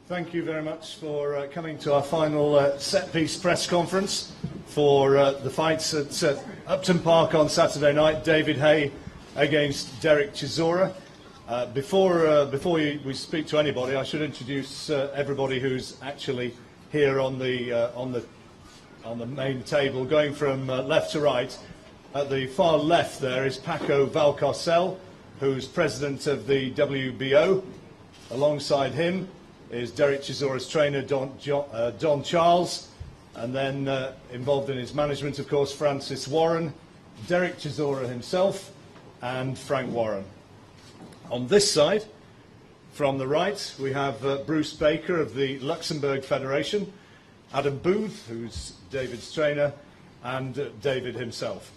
Thank you very much for coming to our final set-piece press conference for the fights at Upton Park on Saturday night. David Haye against Derek Chisora. Before we speak to anybody, I should introduce everybody who's actually here on the main table, going from left to right. At the far left there is Paco Valcarcel, who's president of the WBO. Alongside him is Derek Chisora's trainer, Don Charles, and then involved in his management, of course, Francis Warren, Derek Chisora himself, and Frank Warren. On this side, from the right, we have Bruce Baker of the Luxembourg Federation, Adam Booth, who's David's trainer, and David himself.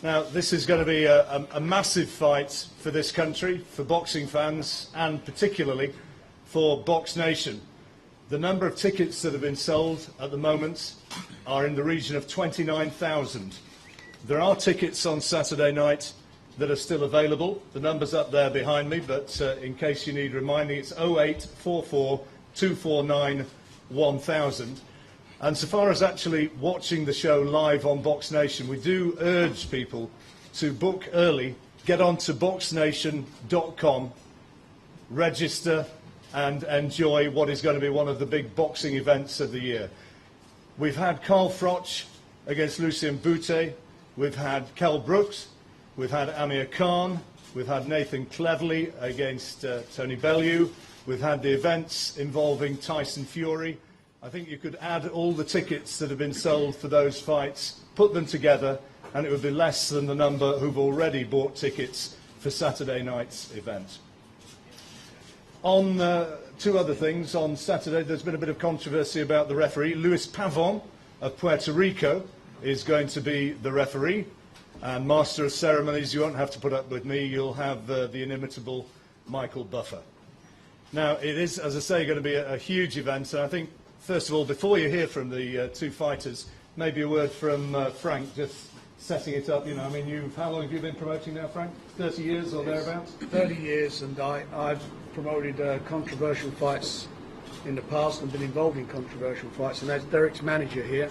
Now, this is going to be a massive fight for this country, for boxing fans, and particularly for BoxNation. The number of tickets that have been sold at the moment are in the region of 29,000. There are tickets on Saturday night that are still available. The number's up there behind me, but in case you need reminding, it's 0844 249 1000. And so far as actually watching the show live on BoxNation, we do urge people to book early, get onto BoxNation.com, register, and enjoy what is going to be one of the big boxing events of the year. We've had Carl Froch against Lucien Boutte, we've had Kell Brooks, we've had Amir Khan, we've had Nathan Cleverly against Tony Bellew, we've had the events involving Tyson Fury. I think you could add all the tickets that have been sold for those fights, put them together, and it would be less than the number who've already bought tickets for Saturday night's event. On two other things, on Saturday there's been a bit of controversy about the referee. Luis Pavon of Puerto Rico is going to be the referee, and Master of Ceremonies, you won't have to put up with me, you'll have the inimitable Michael Buffer. Now, it is, as I say, going to be a huge event, and I think, first of all, before you hear from the two fighters, maybe a word from Frank, just setting it up. You know, I mean, how long have you been promoting now, Frank? 30 years or thereabouts? 30 years, and I've promoted controversial fights in the past and been involved in controversial fights, and as Derek's manager here,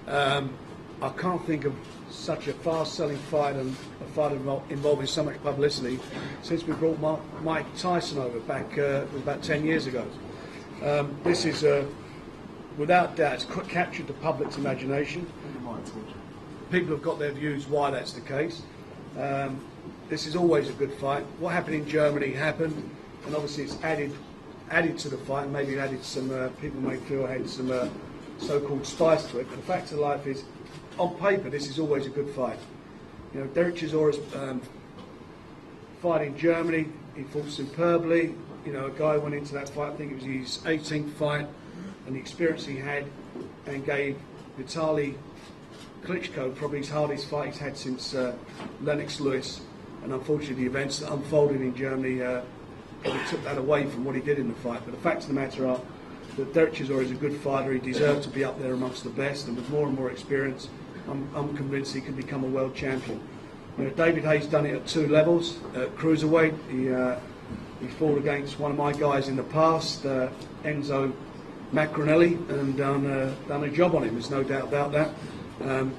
I can't think of such a fast-selling fight and a fight involving so much publicity since we brought Mike Tyson over back about 10 years ago. This is, without doubt, it's captured the public's imagination. People have got their views why that's the case. This is always a good fight. What happened in Germany happened, and obviously it's added to the fight, and maybe added some, people may feel had some so-called spice to it, but the fact of life is, on paper, this is always a good fight. You know, Derek Chisora's fight in Germany, he fought superbly. You know, a guy went into that fight, I think it was his 18th fight, and the experience he had, and gave Vitaly Klitschko probably his hardest fight he's had since Lennox Lewis, and unfortunately the events that unfolded in Germany probably took that away from what he did in the fight. But the facts of the matter are that Derek Chisora is a good fighter. He deserves to be up there amongst the best, and with more and more experience, I'm convinced he can become a world champion. You know, David Haye's done it at two levels. At cruiserweight, he fought against one of my guys in the past, Enzo Macronelli, and done a job on him. There's no doubt about that.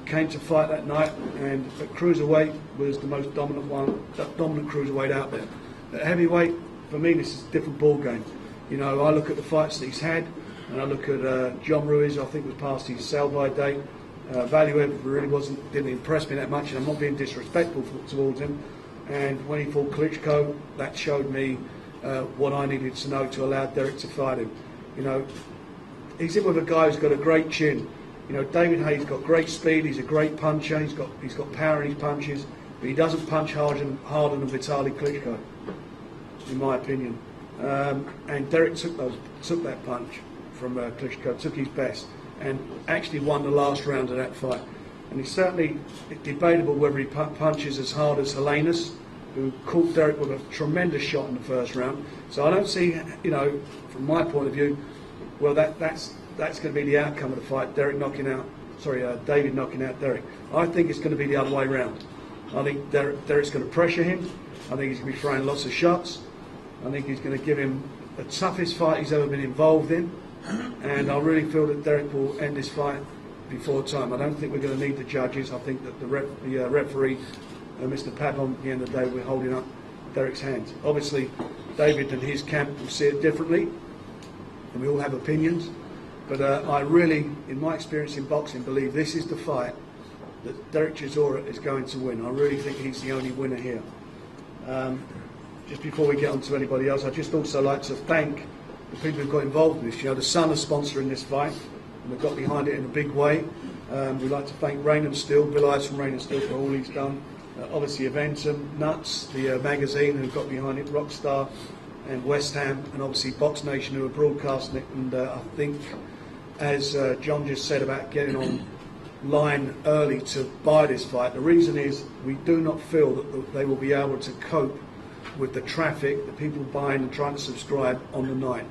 Came to fight that night, and at cruiserweight was the most dominant cruiserweight out there. At heavyweight, for me, this is a different ball game. You know, I look at the fights that he's had, and I look at John Ruiz. I think was past his sell-by date. Valuev really didn't impress me that much, and I'm not being disrespectful towards him. And when he fought Klitschko, that showed me what I needed to know to allow Derek to fight him. You know, he's in with a guy who's got a great chin. You know, David Haye's got great speed. He's a great puncher. He's got power in his punches, but he doesn't punch harder than Vitaly Klitschko, in my opinion. And Derek took that punch from Klitschko, took his best, and actually won the last round of that fight. and it's certainly debatable whether he punches as hard as Helenius, who caught Derek with a tremendous shot in the first round. So I don't see, you know, from my point of view, well, that's going to be the outcome of the fight. David knocking out Derek. I think it's going to be the other way round. I think Derek's going to pressure him. I think he's going to be throwing lots of shots. I think he's going to give him the toughest fight he's ever been involved in. And I really feel that Derek will end this fight before time. I don't think we're going to need the judges. I think that the referee, Mr. Papon, at the end of the day, we're holding up Derek's hands. Obviously, David and his camp will see it differently, and we all have opinions. But I really, in my experience in boxing, believe this is the fight that Derek Chisora is going to win. I really think he's the only winner here. Just before we get on to anybody else, I'd just also like to thank the people who got involved in this. You know, the Sun are sponsoring this fight, and they've got behind it in a big way. We'd like to thank Rain and Steel, Bill Ives from Rain and Steel, for all he's done. Obviously Eventum, Nuts, the magazine, who got behind it, Rockstar and West Ham, and obviously BoxNation, who are broadcasting it. And I think, as John just said about getting online early to buy this fight, the reason is we do not feel that they will be able to cope with the traffic, the people buying and trying to subscribe on the night.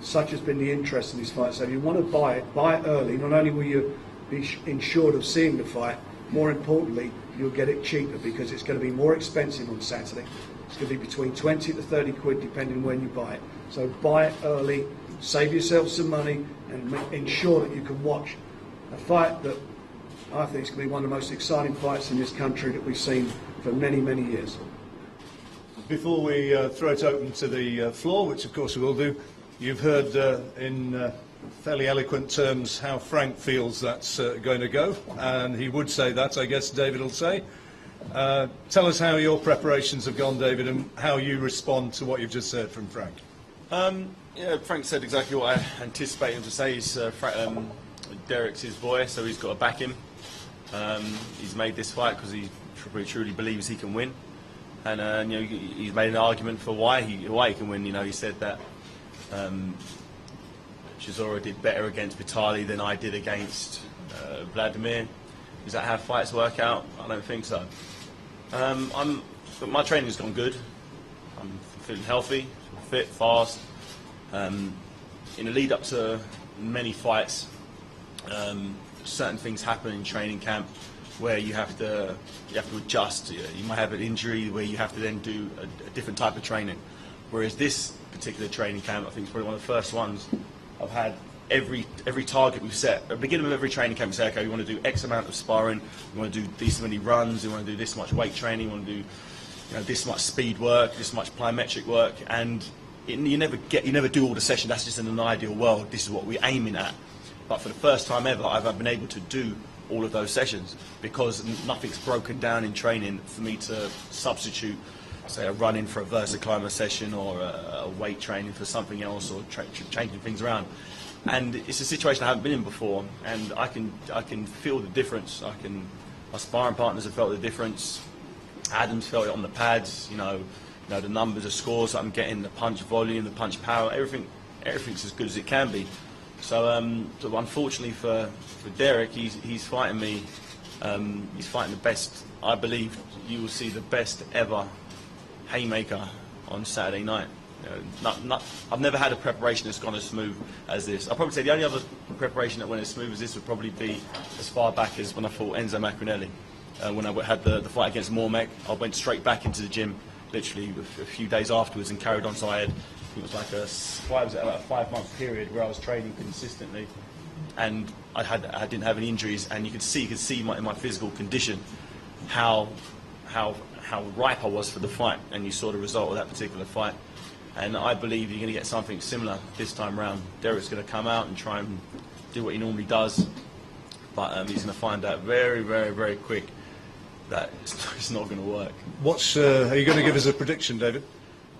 Such has been the interest in this fight. So if you want to buy it early. Not only will you be insured of seeing the fight, more importantly, you'll get it cheaper, because it's going to be more expensive on Saturday. It's going to be between 20 to 30 quid depending when you buy it. So buy it early, save yourself some money, and ensure that you can watch a fight that I think is going to be one of the most exciting fights in this country that we've seen for many, many years. Before we throw it open to the floor, which of course we will do, you've heard in fairly eloquent terms how Frank feels that's going to go, and he would say that, I guess David will say. Tell us how your preparations have gone, David, and how you respond to what you've just heard from Frank. Yeah, Frank said exactly what I anticipated him to say. Derek's his boy, so he's got to back him. He's made this fight because he truly believes he can win, and you know, he's made an argument for why he can win. You know, he said that Chisora did better against Vitali than I did against Vladimir. Is that how fights work out? I don't think so. But my training's gone good. I'm feeling healthy, fit, fast. In the lead up to many fights, certain things happen in training camp where you have to adjust. You might have an injury where you have to then do a different type of training. Whereas this particular training camp, I think, is probably one of the first ones I've had. Every target we've set at the beginning of every training camp, we say, okay, we want to do X amount of sparring, we want to do this many runs, we want to do this much weight training, we want to do this much speed work, this much plyometric work, and you never do all the sessions. That's just in an ideal world. This is what we're aiming at. But for the first time ever, I've been able to do all of those sessions because nothing's broken down in training for me to substitute, say, a run-in for a versa climber session or a weight training for something else, or changing things around. And it's a situation I haven't been in before, and I can feel the difference. My sparring partners have felt the difference. Adam's felt it on the pads. You know the numbers, the scores that I'm getting, the punch volume, the punch power, everything's as good as it can be. So unfortunately for Derek, he's fighting me. He's fighting the best. I believe you will see the best ever haymaker on Saturday night. I've never had a preparation that's gone as smooth as this. I'll probably say the only other preparation that went as smooth as this would probably be as far back as when I fought Enzo Macronelli. When I had the fight against Mormek, I went straight back into the gym literally a few days afterwards and carried on. So I think it was like a 5-month period where I was training consistently, and I didn't have any injuries, and you could see in my physical condition how ripe I was for the fight, and you saw the result of that particular fight. And I believe you're going to get something similar this time round. Derek's going to come out and try and do what he normally does, but he's going to find out very, very, very quick that it's not going to work. Are you going to give us a prediction, David?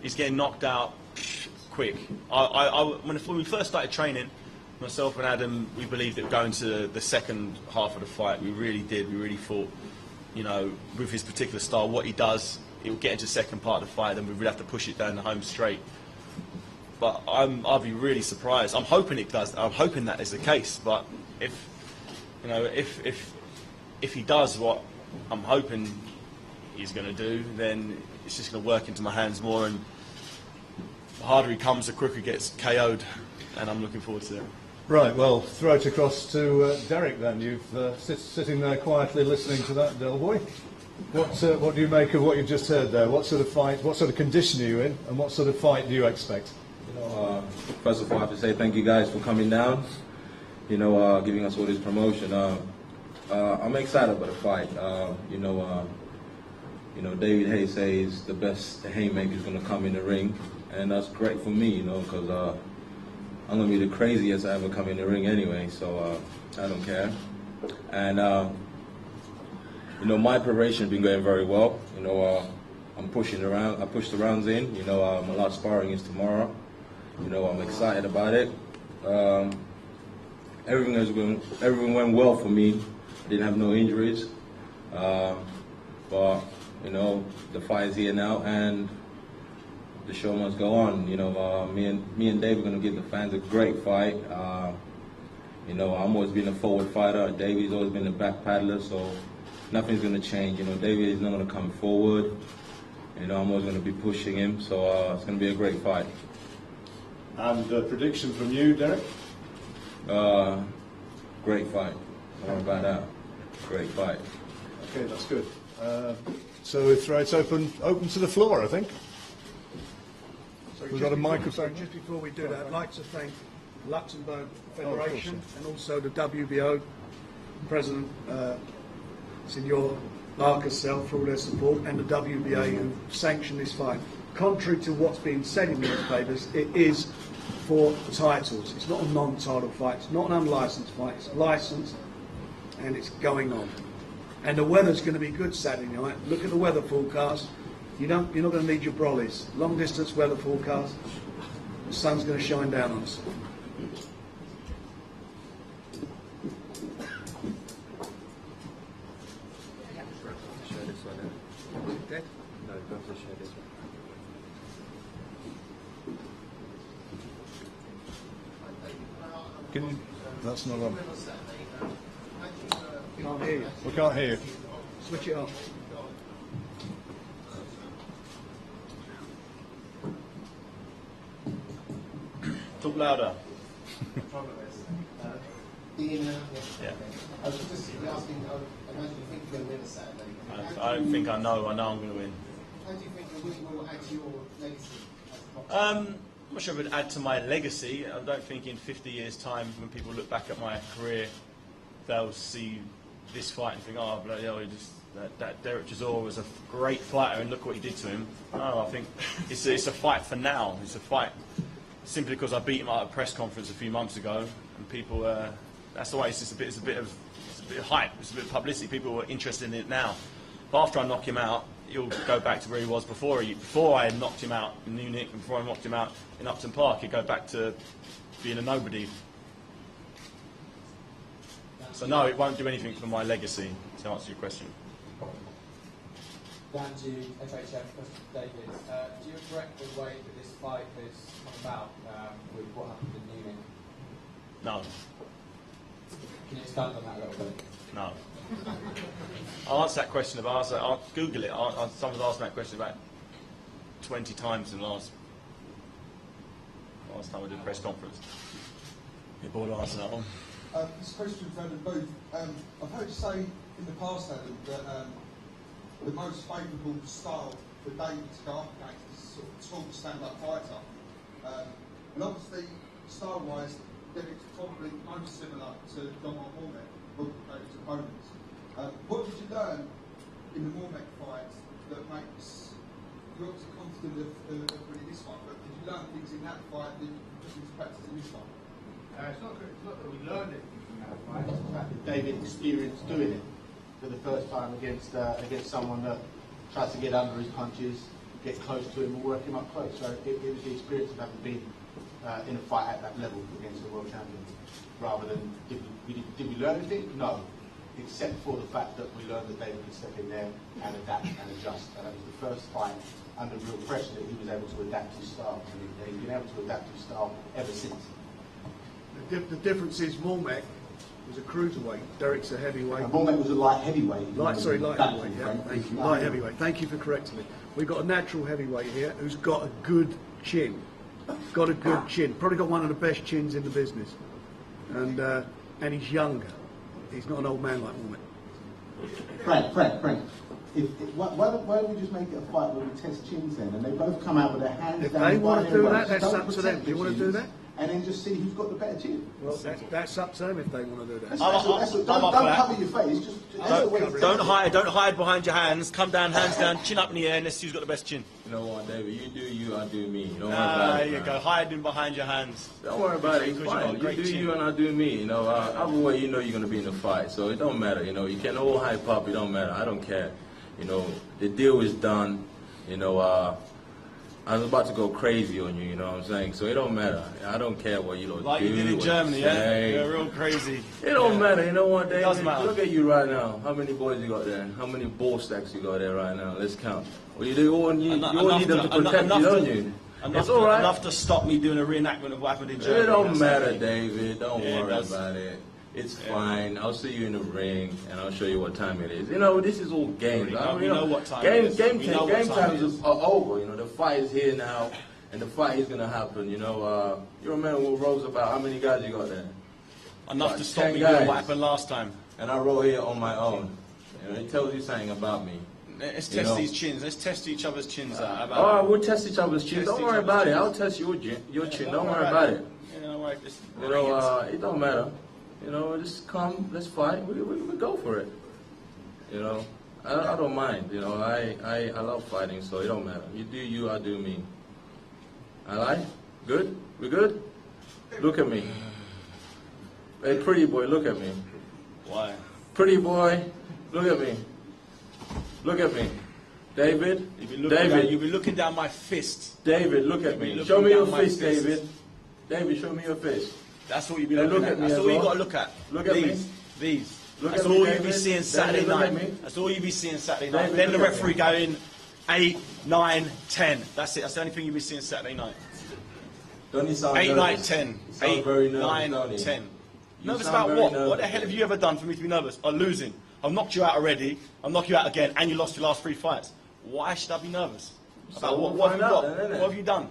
He's getting knocked out quick. When we first started training, myself and Adam, we believed that going to the second half of the fight, we really did. We really thought, with his particular style, what he does, he'll get into the second part of the fight, then we would have to push it down the home straight. But I'll be really surprised. I'm hoping it does. I'm hoping that is the case. But if if he does what I'm hoping he's going to do, then it's just going to work into my hands more, and the harder he comes, the quicker he gets KO'd, and I'm looking forward to it. Right, well, throw it across to Derek then. You've sitting there quietly listening to that, Del Boy. What do you make of what you've just heard there? What sort of fight, what sort of condition are you in, and what sort of fight do you expect? First of all, I have to say thank you guys for coming down, giving us all this promotion. I'm excited about the fight. David Haye says the best haymaker is going to come in the ring, and that's great for me, because I'm going to be the craziest I ever come in the ring anyway, so I don't care. And, my preparation has been going very well. I'm pushing around. I pushed the rounds in. My last sparring is tomorrow. I'm excited about it. Everything went well for me. I didn't have no injuries. But, the fight is here now, and the show must go on. Me and Dave are going to give the fans a great fight. I've always been a forward fighter. David's always been a back paddler, so nothing's going to change. David is not going to come forward. I'm always going to be pushing him, so it's going to be a great fight. And prediction from you, Derek? Great fight. Don't worry about that. Great fight. Okay, that's good. So we throw it open to the floor, I think. So We've got a microphone. Just before we do that, I'd like to thank the Luxembourg Federation and also the WBO President, Senor Marcus for all their support, and the WBA who sanctioned this fight. Contrary to what's been said in newspapers, it is for titles. It's not a non-title fight. It's not an unlicensed fight. It's licensed, and it's going on. And the weather's going to be good Saturday night. Look at the weather forecast. You're not going to need your brollies. Long distance weather forecast. The sun's going to shine down on us. Dead? No, go for share this one. That's not on. Can't hear you. We can't hear you. Switch it off. Talk louder. Yeah. I was just asking, I imagine you think you're going to win a Saturday. I don't think I know I'm going to win. How do you think the win will add to your legacy as a boxer? I'm not sure if it would add to my legacy. I don't think in 50 years' time, when people look back at my career, they'll see this fight and think, oh, bloody hell, that Derek Chisora was a great fighter and look what he did to him. No, I think it's a fight for now. It's a fight simply because I beat him at a press conference a few months ago, and people, that's the way. It's a bit of hype. It's a bit of publicity. People were interested in it now. But after I knock him out, he'll go back to where he was before. Before I knocked him out in Munich, and before I knocked him out in Upton Park, he'd go back to being a nobody. So no, it won't do anything for my legacy, to answer your question. Down to FHF, David. Do you regret the way that this fight has come about with what happened in Munich? No. Can you expand on that a little bit? No. I'll answer that question. I'll Google it. Someone's asked me that question about 20 times in the last time I did a press conference. Get bored of answering that one. This question for Adam Booth. I've heard you say in the past, Adam, that the most favourable style for David to go up against is sort of tall stand-up fighter. And obviously, style-wise, Derek's probably most similar to Don Mormek, his opponents. What did you learn in the Mormek fight that makes you obviously confident of winning this one? But did you learn things in that fight that you put into practice in this one? It's not that we learned anything from that fight. It's the fact that David experienced doing it for the first time against someone that tries to get under his punches, get close to him, and work him up close. So it was the experience of having been in a fight at that level against the world champion. Rather than did we learn anything? No, except for the fact that we learned that David could step in there and adapt and adjust. And that was the first fight under real pressure that he was able to adapt his style. And he's been able to adapt his style ever since. The difference is Mormek was a cruiserweight. Derek's a heavyweight. And Bormette was a light heavyweight. Light heavyweight. Yeah, Frank. thank you. Light heavyweight. Thank you for correcting me. We've got a natural heavyweight here who's got a good chin. Got a good chin. Probably got one of the best chins in the business. And he's younger. He's not an old man like Bormette. Frank. Why don't we just make it a fight where we test chins then, and they both come out with their hands If down? they want to by do their that, waist. that's Don't up to them. protect Do you the want to do chins, that? And then just see who's got the better chin. Well, that's up to them if they want to do that. Don't cover your face. Just Don't hide behind your hands. Come down, hands down, chin up in the air, and let's see who's got the best chin. You know what, David? You do you, I do me. Don't worry Ah, about there it. you man. go, hiding behind your hands. Don't worry about it. It's Because you've got a fine. You great do chin. you and I do me. You know, either way, you know you're gonna be in the fight, so it don't matter. You know, you can all hype up. It don't matter. I don't care. You know, the deal is done. You know, I was about to go crazy on you. You know what I'm saying? So it don't matter. I don't care what you lot Like do. you did in what Germany, you yeah? say. You're real crazy. It don't matter. You know what, David? does matter. Look at you right now. How many boys you got there? How many ball stacks you got there right now? Let's count. Well, you do all need. You all need them to protect you, don't you? It's all right. Enough to stop me doing a reenactment of what happened in Germany. It don't That's matter, okay. David. Don't Yeah, it worry does. about it. It's fine. I'll see you in the ring, and I'll show you what time it is. You know, this is all games. We know what time it is. Game We know what time times it is. are over. You know, the fight is here now, and the fight is gonna happen. You know, you remember what Rose about? How many guys you got there? Enough to stop 10 me guys. doing what happened last time. And I wrote here on my own. You know, it tells you something about me. Let's You test know. these chins. Let's test each other's chins out. How about Oh, that? we'll test each other's chin. Test Don't each worry other's about it. chins. I'll test your chin. Don't worry about it. You know, like this. You know, it don't matter. You know, just come, let's fight. We go for it. You know, I don't mind. You know, I love fighting, so it don't matter. You do you, I do me. I lie? Good? We good? Look at me. Hey, pretty boy, look at me. Why? Pretty boy, look at me. Look at me. David, You'll David, be looking down my fist. David, look at You'll be me. looking Show me your down my fist, fist. David. David, show me your fist. That's what you'll be Hey, looking look at. at me That's as all you well. got to look at. Look at me. These. Look That's at me, all you'll be David. seeing Saturday David, look at night. me. That's all you'll be seeing Saturday night. David, Then the look at referee me. going 8, 9, 10. That's it. That's the only thing you'll be seeing Saturday night. Don't you sound 8, nervous? 9, 10. You sound 8, very nervous, 9, don't you? 10. You Nervous sound about very what? nervous. What the hell have you ever done for me to be nervous? I'm losing. I've knocked you out already. I'll knock you out again, and you lost your last 3 fights. Why should I be nervous? About we'll what have you find out got? then, innit? What have you done?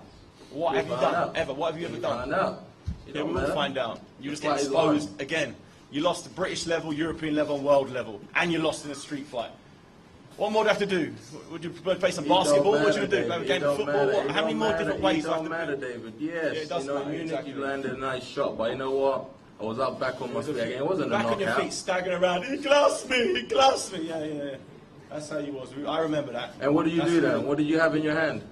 What have you find done? out. Ever? What have you ever You done? find out. It Yeah, don't we will matter. find out. You The just get fight is exposed on. again. You lost the British level, European level, and world level, and you lost in a street fight. What more do you have to do? Would you play some It don't basketball? What would you matter, do? David. Play a It game of don't football? matter. What? It How many don't more matter. different ways It do I have don't to matter, do? David. Yeah, Yes, it does you know, matter, Munich, exactly. you landed a nice shot, but you know what? I was up back on my feet again. It wasn't a Back on your knockout. feet, staggering around. He classed me. He classed me. Yeah. That's how you was. I remember that. And what did you That's do the- then? What did you have in your hand?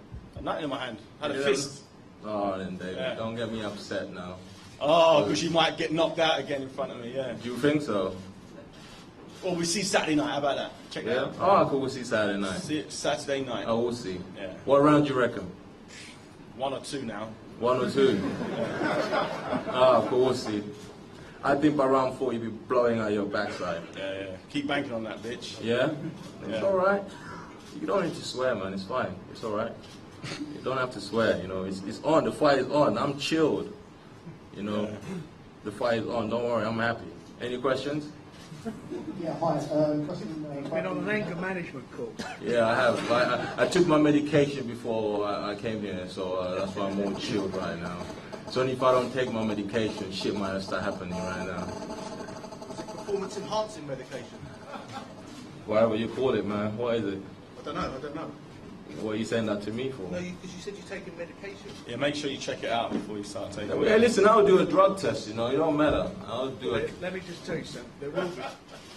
Nothing in my hand. I had a You fist. Oh, then, David, Yeah. don't get me upset now. Oh, because you might get knocked out again in front of me. Yeah. Do you think so? Well, we see Saturday night. How about that? Check that Yeah. out. Oh, cool. We'll see Saturday night. See it Saturday night. Oh, we'll see. Yeah. What round do you reckon? 1 or 2 now. 1 or 2? Ah, cool. We'll see. I think by round 4 you'll be blowing out your backside. Yeah. Keep banking on that, bitch. Yeah? It's Yeah. all right. You don't need to swear, man. It's fine. It's all right. You don't have to swear. You know, it's on. The fight is on. I'm chilled. You know, the fight is on. Don't worry. I'm happy. Any questions? Yeah, hi. Question, He's been on an anger management course. Yeah, I have. I took my medication before I came here, so that's why I'm more chilled right now. So if I don't take my medication, shit might start happening right now. performance enhancing medication. Whatever you call it, man. What is it? I don't know. What are you saying that to me for? No, because you said you're taking medication. Yeah, make sure you check it out before you start taking it. Hey, listen, I'll do a drug test, you know, it don't matter. I'll do it. Let me just tell you something. There will be.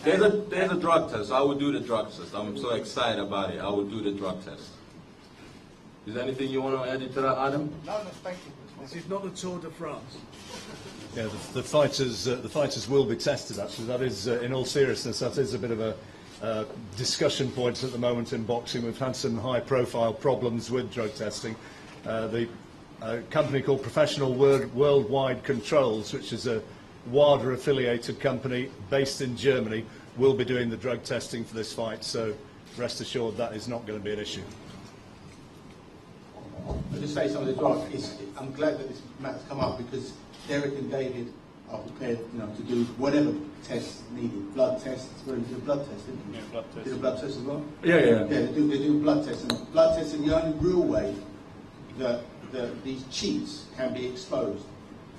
There's a drug test. I will do the drug test. I'm so excited about it. I will do the drug test. Is there anything you want to add to that, Adam? No, thank you. This is not the Tour de France. Yeah, the fighters will be tested. Actually, that is, in all seriousness, that is a bit of a discussion point at the moment in boxing. We've had some high-profile problems with drug testing. The company called Professional Worldwide Controls, which is a WADA-affiliated company based in Germany, will be doing the drug testing for this fight. So, rest assured, that is not going to be an issue. I'll just say something as well. I'm glad that this matter's come up because Derek and David are prepared, to do whatever tests needed. Blood tests. Well, you did a blood test, didn't you? Yeah, blood test. Did a blood test as well? Yeah. Yeah, they do blood tests. And blood tests are the only real way that these cheats can be exposed.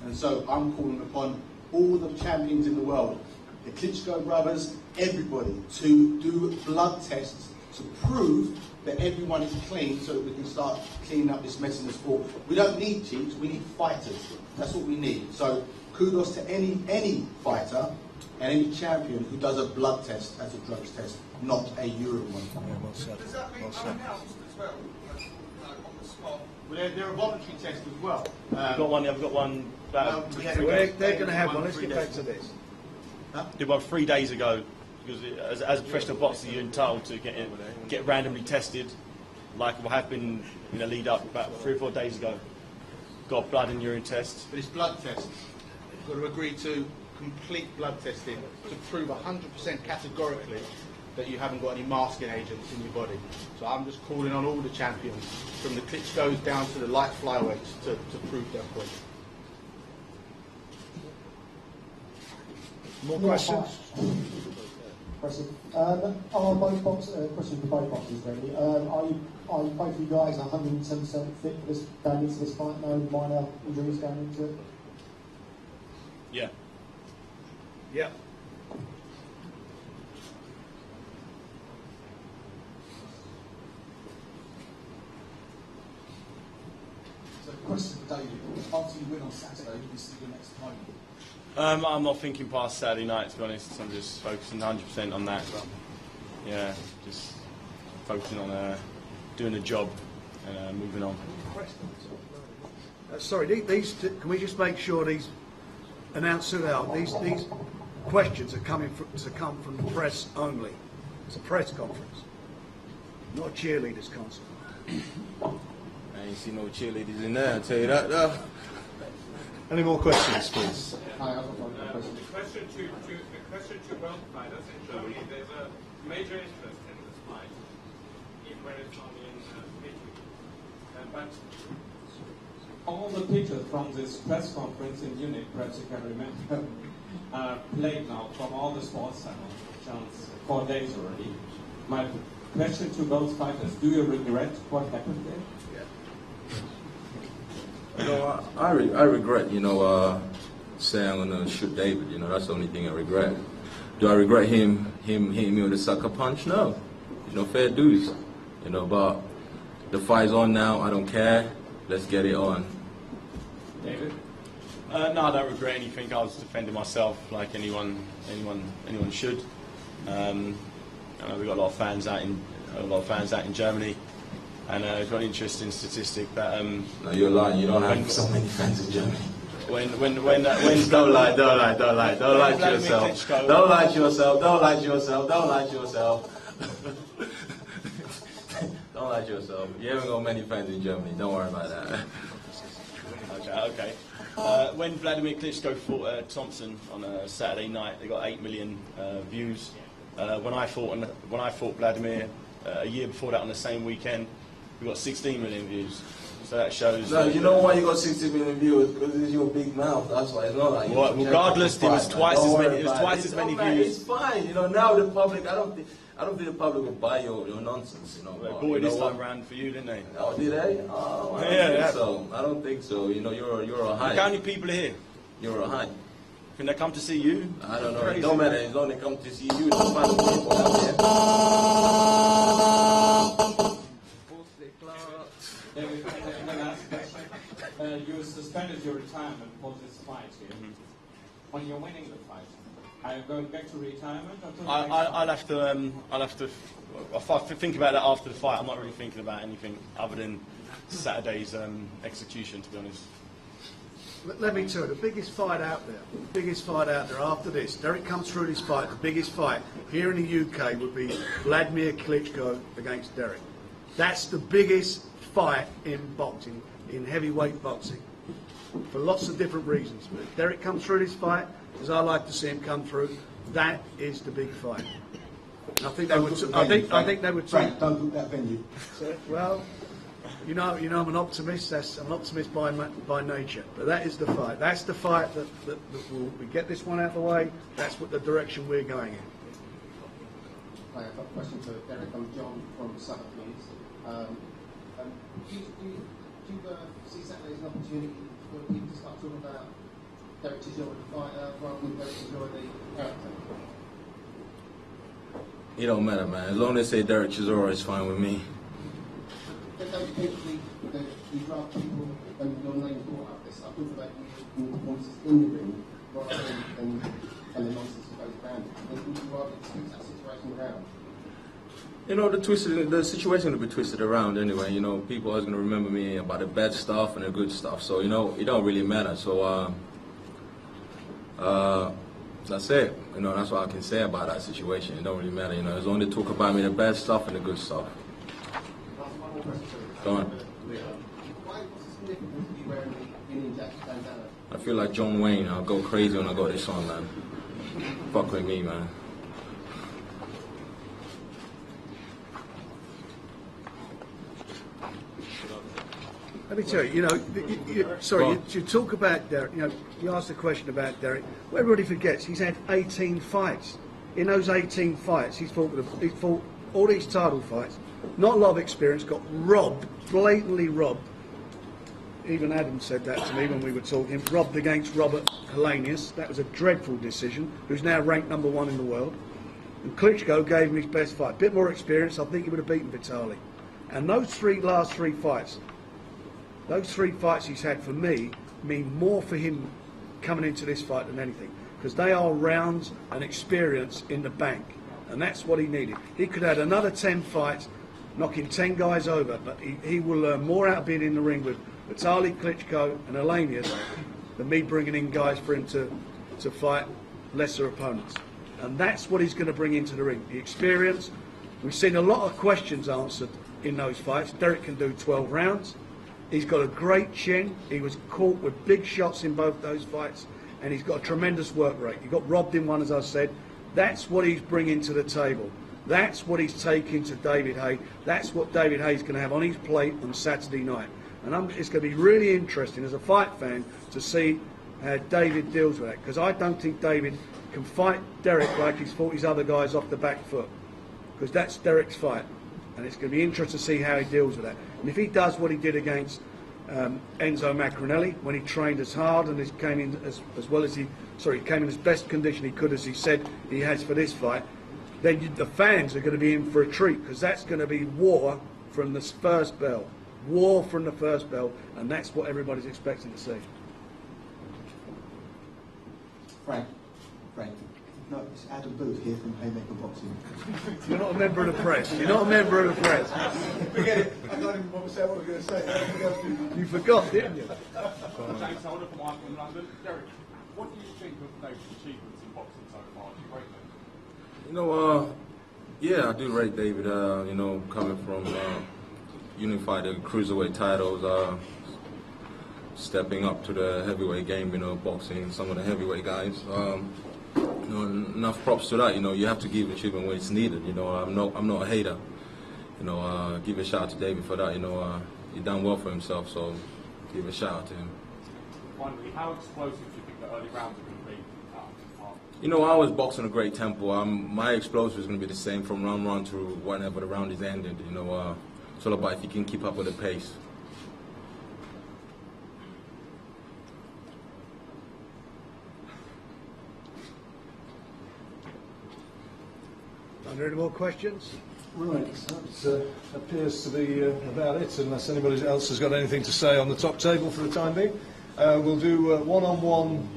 And so I'm calling upon all the champions in the world, the Klitschko brothers, everybody, to do blood tests to prove that everyone is clean so that we can start cleaning up this mess in the sport. We don't need cheats, we need fighters. That's what we need. So kudos to any fighter and any champion who does a blood test as a drugs test, not a urine one. Does that mean unannounced as well? On the spot? Well, they're a voluntary test as well. I've got one. I've got one. About They're going to have one. Let's get back to this. did one 3 days ago because as a professional boxer, you're entitled to get randomly tested, like what happened in the lead up about 3 or 4 days ago. Got blood and urine test. But it's blood test. You've got to agree to complete blood testing to prove 100% categorically that you haven't got any masking agents in your body. So I'm just calling on all the champions, from the Klitschkos down to the light flyweights, to prove their point. More questions? Question. Are both question for both boxers really. Are both of you guys 110% fit for this going into this fight? No minor injuries going into it? Yeah. Yeah. So, question for David. After you win on Saturday, who do you see your next opponent? I'm not thinking past Saturday night, to be honest. I'm just focusing 100% on that. Yeah, just focusing on doing the job and moving on. Sorry, can we just make sure these announced out? These questions are come from the press only. It's a press conference, not a cheerleaders concert. I ain't see no cheerleaders in there, I'll tell you that though. Any more questions, please? Hi, I've got one question. The question to both fighters in Germany, there's a major interest in this fight, even when it's only in Fiji. But all the pictures from this press conference in Munich, perhaps you can remember, are played now from all the sports channels 4 days already. My question to both fighters, do you regret what happened there? I regret, saying I'm gonna shoot David. That's the only thing I regret. Do I regret him hitting me with a sucker punch? No. Fair dues. But the fight's on now. I don't care. Let's get it on. David? No, I don't regret anything. I was defending myself like anyone should. I know we've got a lot of fans out in Germany. And it's got an interesting statistic that No, you're lying. You don't have so many fans in Germany. when Don't lie to yourself. Don't lie to yourself. Don't lie to yourself. Don't lie to yourself. Don't lie to yourself. You haven't got many fans in Germany. Don't worry about that. Okay. When Vladimir Klitschko fought Thompson on a Saturday night, they got 8 million views. When I fought Vladimir a year before that on the same weekend, we got 16 million views. So that shows. No, you know why you got 60 million viewers? Because it's your big mouth. That's why. It's not like. Well, regardless, it was twice as many. It was twice as many views. It's fine. Now the public. I don't think the public will buy your nonsense. They bought it this time round for you, didn't they? Oh, did they? Oh, I don't think so. You're a hype. How many people are here? You're a hype. Can they come to see you? I don't know. It don't matter. As long as they come to see you, it's fine people out there. David, the last question. You suspended your retirement for this fight here. When you're winning the fight, are you going back to retirement? Or I'll have to. If I think about that after the fight, I'm not really thinking about anything other than Saturday's execution, to be honest. Let me tell you, the biggest fight out there after this, Derek comes through this fight, the biggest fight here in the UK would be Vladimir Klitschko against Derek. That's the biggest fight in boxing, in heavyweight boxing, for lots of different reasons. But if Derek comes through this fight, as I like to see him come through, that is the big fight. And I think they would. I think they would. Frank, don't book that venue. Well, You know, I'm an optimist. I'm an optimist by nature. But that is the fight. That's the fight that we get this one out of the way. That's what the direction we're going in. Hi, I've got a question for Derek. I'm John from Suffolk News. Do you see Saturday as an opportunity for people to start talking about Derek Chisora the fighter rather than Derek Chisora the character? It don't matter, man. As long as they say Derek Chisora, it's fine with me. But don't you think these rather people, when your name's brought up, they start talking about you and the performances in the ring rather than the nonsense that goes around it? Would you rather twist that situation around? You know, the situation will be twisted around anyway. You know, people are going to remember me about the bad stuff and the good stuff. So, you know, it don't really matter. So, that's it. You know, that's what I can say about that situation. It don't really matter. You know, as long as they talk about me, the bad stuff and the good stuff. Go on. What's the significance of you wearing the Union Jack bandana? I feel like John Wayne. I'll go crazy when I got this on, man. Fuck with me, man. Let me tell you, you know, you talk about Derek, you know, you asked a question about Derek. What everybody forgets, he's had 18 fights. In those 18 fights, he's fought all these title fights. Not a lot of experience, got robbed, blatantly robbed. Even Adam said that to me when we were talking. Robbed against Robert Helenius. That was a dreadful decision, who's now ranked #1 in the world. And Klitschko gave him his best fight. Bit more experience, I think he would have beaten Vitali. And those last three fights, those 3 fights he's had for me mean more for him coming into this fight than anything, because they are rounds and experience in the bank, and that's what he needed. He could have had another 10 fights, knocking 10 guys over, but he will learn more out of being in the ring with Vitali Klitschko and Helenius than me bringing in guys for him to fight lesser opponents. And that's what he's going to bring into the ring, the experience. We've seen a lot of questions answered in those fights. Derek can do 12 rounds. He's got a great chin. He was caught with big shots in both those fights, and he's got a tremendous work rate. He got robbed in one, as I said. That's what he's bringing to the table. That's what he's taking to David Haye. That's what David Haye's going to have on his plate on Saturday night. And it's going to be really interesting as a fight fan to see how David deals with that, because I don't think David can fight Derek like he's fought his other guys off the back foot, because that's Derek's fight. And it's going to be interesting to see how he deals with that. And if he does what he did against Enzo Macronelli, when he trained as hard and came in came in as best condition he could, as he said he has for this fight, then the fans are going to be in for a treat, because that's going to be war from the first bell. War from the first bell, and that's what everybody's expecting to see. Frank. No, it's Adam Booth here from Haymaker Boxing. You're not a member of the press. You're not a member of the press. Forget it. I don't even want to say what we're going to say. You forgot, didn't you? James Holder from Michael in London. Derek, what do you think of David's achievements in boxing so far? Do you rate them? You know, yeah, I do rate David. You know, coming from unified cruiserweight titles, stepping up to the heavyweight game. You know, boxing some of the heavyweight guys. You know, enough props to that. You know, you have to give achievement when it's needed. You know, I'm not a hater. You know, give a shout out to David for that. You know, he done well for himself, so give a shout out to him. Finally, how explosive do you think the early rounds are going to be? You know, I was boxing a great tempo. My explosive is going to be the same from round 1 to whenever the round is ended. You know, it's all about if you can keep up with the pace. Are there any more questions? Right, that appears to be about it, unless anybody else has got anything to say on the top table for the time being. We'll do one-on-one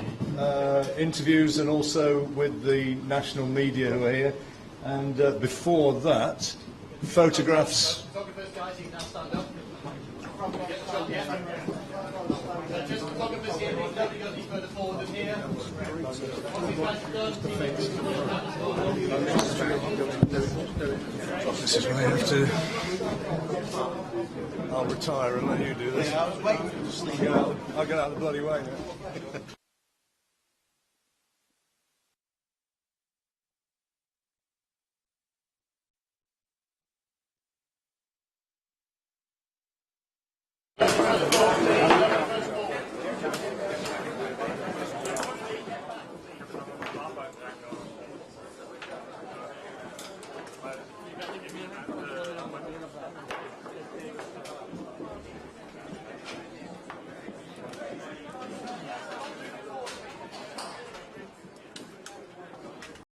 interviews and also with the national media who are here. And before that, photographs. Photographers, guys, you can now stand up. Just photographers here, if nobody goes any further forward than here. This is where I have to. I'll retire and let you do this. Yeah, I was waiting for you to I'll get out of the bloody way now. Thank you.